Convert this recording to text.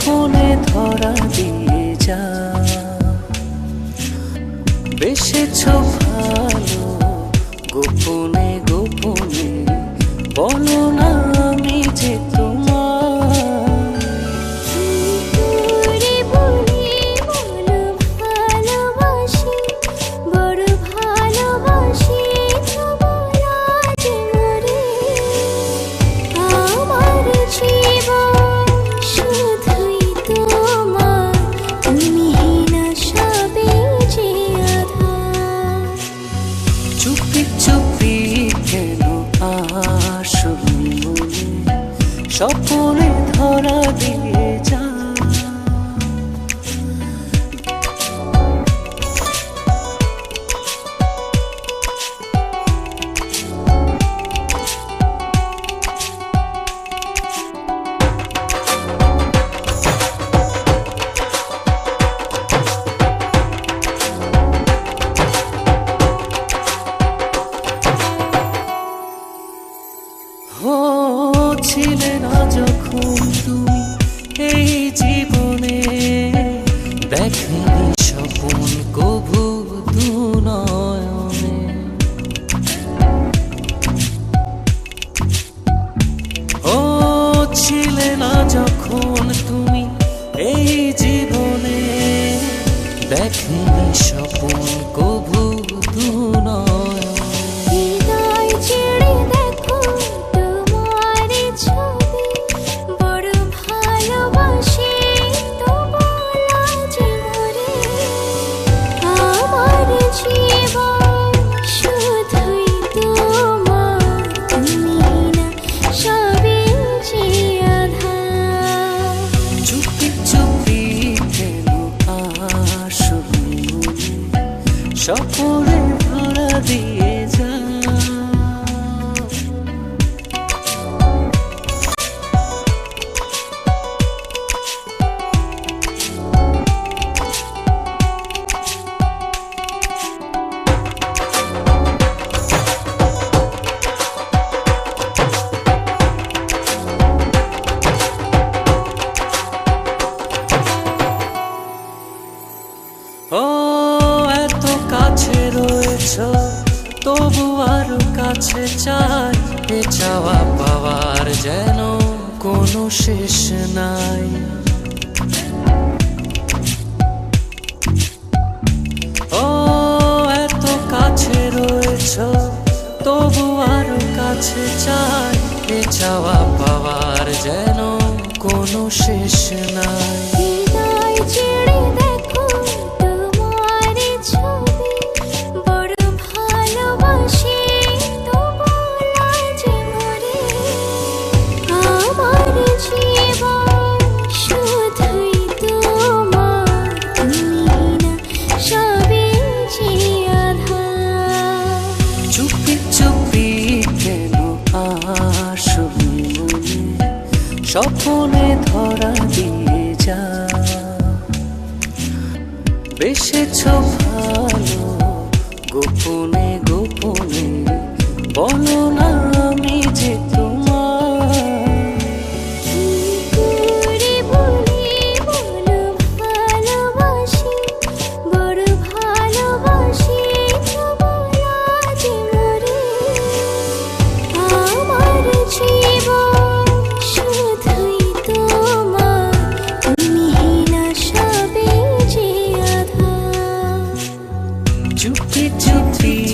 স্বপনে ধরা দিয়ে যা বেসেছ ভালো গোপনে গোপনে বলো না আমি যে চুপি চুপি কেন আসল মনে স্বপনে ধরা দিয়ে যা ছিলে না যখন তুমি এই জীবনে দেখেনি স্বপন কভু দু নয়নে ছিলে না যখন তুমি এই জীবনে দেখেনি স্বপন কভু দু স্বপনে ধরা দিয়ে যা কাছে রয়েছ তবু আরো কাছে চাই এ চাওয়া পাওয়ার যেন কোনো শেষ নাই এত কাছে রয়েছ তবু আরো কাছে চাই এ চাওয়া পাওয়ার যেন কোনো শেষ নাই চুপি চুপি কেন আসল মনে স্বপনে ধরা দিয়ে যা বেসেছ ভালো গোপনে গোপনে বলো না আমি যে চুপি চুপি